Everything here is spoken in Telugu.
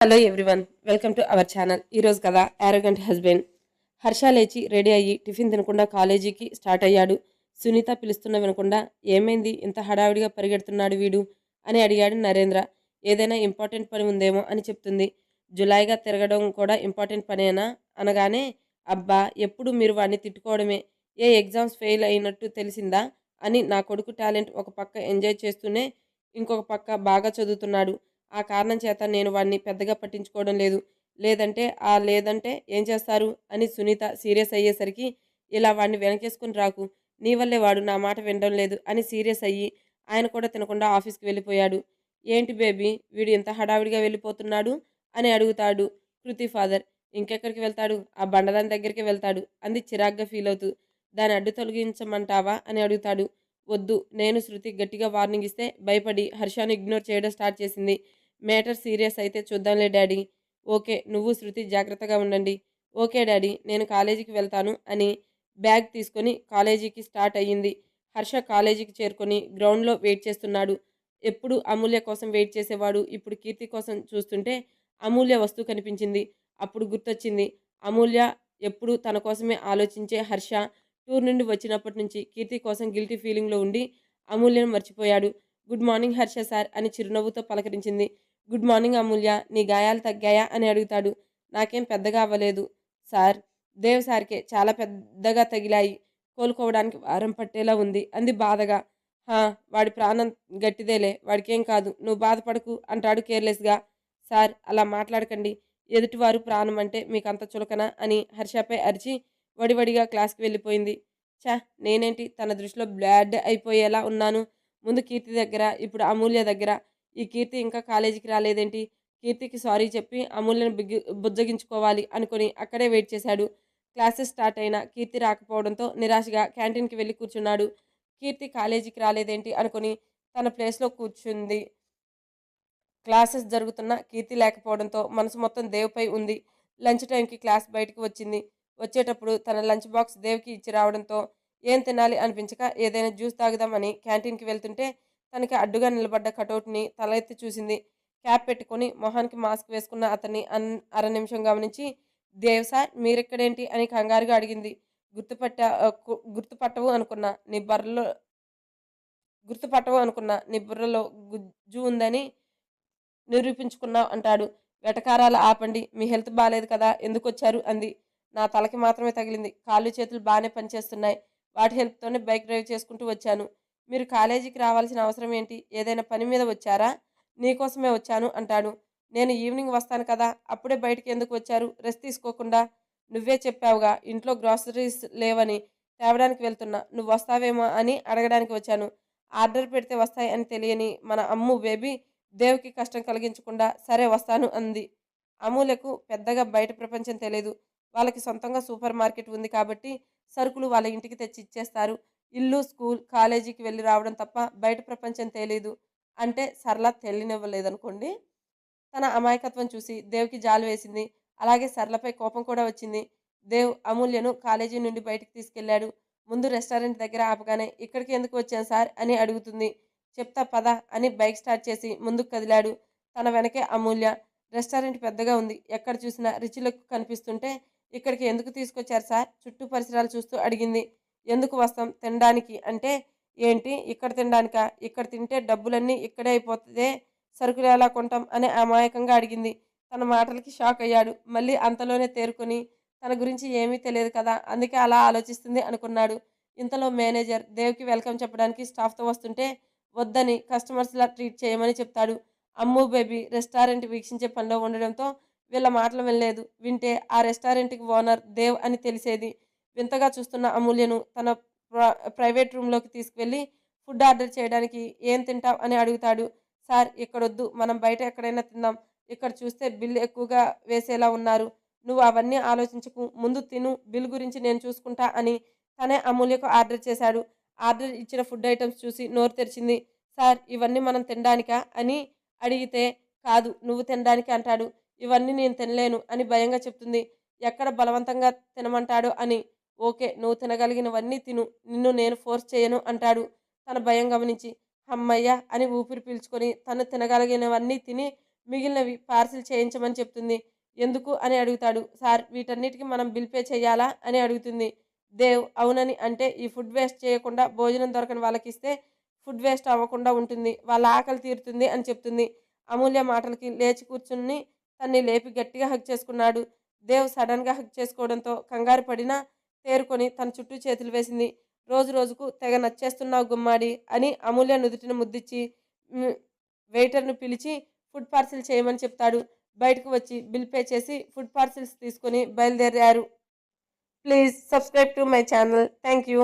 Hello everyone, welcome to our channel. ఈరోజు కదా యారోగెంట్ హస్బెండ్. హర్ష లేచి రెడీ అయ్యి టిఫిన్ తినకుండా కాలేజీకి స్టార్ట్ అయ్యాడు. సునీత పిలుస్తున్న వినకుండా ఏమైంది ఇంత హడావిడిగా పరిగెడుతున్నాడు వీడు అని అడిగాడు నరేంద్ర. ఏదైనా ఇంపార్టెంట్ పని ఉందేమో అని చెప్తుంది. జులాయిగా తిరగడం కూడా ఇంపార్టెంట్ పనేనా అనగానే, అబ్బా ఎప్పుడు మీరు వాడిని తిట్టుకోవడమే, ఏ ఎగ్జామ్స్ ఫెయిల్ అయినట్టు తెలిసిందా అని నా కొడుకు టాలెంట్ ఒక పక్క ఎంజాయ్ చేస్తూనే ఇంకొక పక్క బాగా చదువుతున్నాడు. ఆ కారణం చేత నేను వాడిని పెద్దగా పట్టించుకోవడం లేదు. లేదంటే ఏం చేస్తారు అని సునీత సీరియస్ అయ్యేసరికి, ఇలా వాడిని వెనకేసుకుని రాకు, నీ వల్లే వాడు నా మాట వినడం లేదు అని సీరియస్ అయ్యి ఆయన కూడా తినకుండా ఆఫీస్కి వెళ్ళిపోయాడు. ఏంటి బేబీ వీడు ఇంత హడావిడిగా వెళ్ళిపోతున్నాడు అని అడుగుతాడు కృతి ఫాదర్. ఇంకెక్కడికి వెళ్తాడు, ఆ బండదాని దగ్గరికి వెళ్తాడు అంది చిరాగ్గా ఫీల్ అవుతూ. దాని అడ్డు తొలగించమంటావా అని అడుగుతాడు. వద్దు, నేను శృతి గట్టిగా వార్నింగ్ ఇస్తే భయపడి హర్షాన్ని ఇగ్నోర్ చేయడం స్టార్ట్ చేసింది. మేటర్ సీరియస్ అయితే చూద్దాంలే డాడీ. ఓకే, నువ్వు శృతి జాగ్రత్తగా ఉండండి. ఓకే డాడీ, నేను కాలేజీకి వెళ్తాను అని బ్యాగ్ తీసుకొని కాలేజీకి స్టార్ట్ అయ్యింది. హర్ష కాలేజీకి చేరుకొని గ్రౌండ్లో వెయిట్ చేస్తున్నాడు. ఎప్పుడు అమూల్య కోసం వెయిట్ చేసేవాడు, ఇప్పుడు కీర్తి కోసం చూస్తుంటే అమూల్య వస్తూ కనిపించింది. అప్పుడు గుర్తొచ్చింది, అమూల్య ఎప్పుడు తన కోసమే ఆలోచించే హర్ష టూర్ నుండి వచ్చినప్పటి నుంచి కీర్తి కోసం గిల్టీ ఫీలింగ్లో ఉండి అమూల్యను మర్చిపోయాడు. గుడ్ మార్నింగ్ హర్ష సార్ అని చిరునవ్వుతో పలకరించింది. గుడ్ మార్నింగ్ అమూల్య, నీ గాయాలు తగ్గాయా అని అడుగుతాడు. నాకేం పెద్దగా అవ్వలేదు సార్, దేవ్ సార్కే చాలా పెద్దగా తగిలాయి, కోలుకోవడానికి వారం పట్టేలా ఉంది అంది బాధగా. హా, వాడి ప్రాణం గట్టిదేలే, వాడికేం కాదు, నువ్వు బాధపడకు అంటాడు కేర్లెస్గా. సార్ అలా మాట్లాడకండి, ఎదుటివారు ప్రాణం అంటే మీకంత చులకన అని హర్షపై అరిచి వడివడిగా క్లాస్కి వెళ్ళిపోయింది. ఛా, నేనేంటి తన దృష్టిలో బ్లాడ్ అయిపోయేలా ఉన్నాను. ముందు కీర్తి దగ్గర, ఇప్పుడు అమూల్య దగ్గర. ఈ కీర్తి ఇంకా కాలేజీకి రాలేదేంటి? కీర్తికి సారీ చెప్పి అమూల్యను బుజ్జగించుకోవాలి అనుకుని అక్కడే వెయిట్ చేశాడు. క్లాసెస్ స్టార్ట్ అయినా కీర్తి రాకపోవడంతో నిరాశగా క్యాంటీన్కి వెళ్ళి కూర్చున్నాడు. కీర్తి కాలేజీకి రాలేదేంటి అనుకుని తన ప్లేస్లో కూర్చుంది. క్లాసెస్ జరుగుతున్న కీర్తి లేకపోవడంతో మనసు మొత్తం దేవ్పై ఉంది. లంచ్ టైంకి క్లాస్ బయటకు వచ్చింది. వచ్చేటప్పుడు తన లంచ్ బాక్స్ దేవ్కి ఇచ్చి రావడంతో ఏం తినాలి అనిపించక ఏదైనా జ్యూస్ తాగుదామని క్యాంటీన్కి వెళ్తుంటే తనకి అడ్డుగా నిలబడ్డ కటౌట్ని తల ఎత్తి చూసింది. క్యాప్ పెట్టుకుని మొహానికి మాస్క్ వేసుకున్న అతన్ని అర నిమిషం గమనించి, దేవ్ సార్ మీరెక్కడేంటి అని కంగారుగా అడిగింది. గుర్తుపట్టవు అనుకున్నా, నీ బుర్రలో గుజ్జు ఉందని నిరూపించుకున్నావు అంటాడు. వెటకారాలు ఆపండి, మీ హెల్త్ బాగాలేదు కదా, ఎందుకు వచ్చారు అంది. నా తలకి మాత్రమే తగిలింది, కాళ్ళు చేతులు బాగానే పనిచేస్తున్నాయి, వాటి హెల్ప్తోనే బైక్ డ్రైవ్ చేసుకుంటూ వచ్చాను. మీరు కాలేజీకి రావాల్సిన అవసరం ఏంటి, ఏదైనా పని మీద వచ్చారా? నీకోసమే వచ్చాను అంటాడు. నేను ఈవినింగ్ వస్తాను కదా, అప్పుడే బయటికి ఎందుకు వచ్చారు రెస్ట్ తీసుకోకుండా? నువ్వే చెప్పావుగా ఇంట్లో గ్రాసరీస్ లేవని, తేవడానికి వెళ్తున్నా, నువ్వు వస్తావేమో అని అడగడానికి వచ్చాను. ఆర్డర్ పెడితే వస్తాయి అని తెలియని మన అమ్ము బేబీ దేవ్కి కష్టం కలిగించకుండా సరే వస్తాను అంది. అమూల్యకు పెద్దగా బయట ప్రపంచం తెలియదు. వాళ్ళకి సొంతంగా సూపర్ మార్కెట్ ఉంది కాబట్టి సరుకులు వాళ్ళ ఇంటికి తెచ్చి ఇచ్చేస్తారు. ఇల్లు, స్కూల్, కాలేజీకి వెళ్ళి రావడం తప్ప బయట ప్రపంచం తెలీదు అంటే సరళ తెలియనివ్వలేదనుకోండి. తన అమాయకత్వం చూసి దేవ్కి జాలి వేసింది. అలాగే సరళపై కోపం కూడా వచ్చింది. దేవ్ అమూల్యను కాలేజీ నుండి బయటికి తీసుకెళ్లాడు. ముందు రెస్టారెంట్ దగ్గర ఆపగానే ఇక్కడికి ఎందుకు వచ్చాను సార్ అని అడుగుతుంది. చెప్తా పద అని బైక్ స్టార్ట్ చేసి ముందుకు కదిలాడు. తన వెనకే అమూల్య. రెస్టారెంట్ పెద్దగా ఉంది, ఎక్కడ చూసినా రిచ్ లుక్ కనిపిస్తుంటే ఇక్కడికి ఎందుకు తీసుకొచ్చారు సార్ చుట్టూ పరిసరాలు చూస్తూ అడిగింది. ఎందుకు వస్తాం, తినడానికి అంటే. ఏంటి ఇక్కడ తినడానికా? ఇక్కడ తింటే డబ్బులన్నీ ఇక్కడే అయిపోతుందే, సరుకులు ఎలా కొంటాం అని అమాయకంగా అడిగింది. తన మాటలకి షాక్ అయ్యాడు. మళ్ళీ అంతలోనే తేరుకొని తన గురించి ఏమీ తెలియదు కదా, అందుకే అలా ఆలోచిస్తుంది అనుకున్నాడు. ఇంతలో మేనేజర్ దేవ్కి వెల్కమ్ చెప్పడానికి స్టాఫ్తో వస్తుంటే వద్దని కస్టమర్స్లా ట్రీట్ చేయమని చెప్తాడు. అమ్ము బేబీ రెస్టారెంట్ వీక్షించే పనిలో ఉండడంతో వీళ్ళ మాటలు వినలేదు. వింటే ఆ రెస్టారెంట్కి ఓనర్ దేవ్ అని తెలిసేది. వింతగా చూస్తున్న అమూల్యను తన ప్రైవేట్ రూమ్లోకి తీసుకువెళ్ళి ఫుడ్ ఆర్డర్ చేయడానికి ఏం తింటావు అని అడుగుతాడు. సార్ ఇక్కడొద్దు, మనం బయట ఎక్కడైనా తిందాం, ఇక్కడ చూస్తే బిల్ ఎక్కువగా వేసేలా ఉన్నారు, నువ్వు అవన్నీ ఆలోచించకు, ముందు తిను, బిల్ గురించి నేను చూసుకుంటా అని తనే అమూల్యకు ఆర్డర్ చేశాడు. ఆర్డర్ ఇచ్చిన ఫుడ్ ఐటమ్స్ చూసి నోరు తెరిచింది. సార్ ఇవన్నీ మనం తినడానికా అని అడిగితే, కాదు నువ్వు తినడానికి అంటాడు. ఇవన్నీ నేను తినలేను అని భయంగా చెప్తుంది. ఎక్కడ బలవంతంగా తినమంటాడో అని. ఓకే, నువ్వు తినగలిగినవన్నీ తిను, నిన్ను నేను ఫోర్స్ చేయను అంటాడు. తన భయం గమనించి హమ్మయ్య అని ఊపిరి పీల్చుకొని తను తినగలిగినవన్నీ తిని మిగిలినవి పార్సిల్ చేయించమని చెప్తుంది. ఎందుకు అని అడుగుతాడు. సార్ వీటన్నిటికి మనం బిల్ పే చేయాలా అని అడుగుతుంది. దేవ్ అవునని అంటే ఈ ఫుడ్ వేస్ట్ చేయకుండా భోజనం దొరకని వాళ్ళకిస్తే ఫుడ్ వేస్ట్ అవ్వకుండా ఉంటుంది. వాళ్ళ ఆకలి తీరుతుంది అని చెప్తుంది. అమూల్య మాటలకి లేచి కూర్చుని తన్ని లేపి గట్టిగా హగ్ చేసుకున్నాడు. దేవ్ సడన్గా హగ్ చేసుకోవడంతో కంగారు పడినా తేరుకొని తన చుట్టూ చేతులు వేసింది. రోజు రోజుకు తెగ నచ్చేస్తున్నావు గుమ్మాడి అని అమూల్య నుదుటిన ముద్దిచ్చి వెయిటర్ను పిలిచి ఫుడ్ పార్సిల్ చేయమని చెప్తాడు. బయటకు వచ్చి బిల్ పే చేసి ఫుడ్ పార్సిల్స్ తీసుకొని బయలుదేరారు. Please subscribe to my channel. Thank you.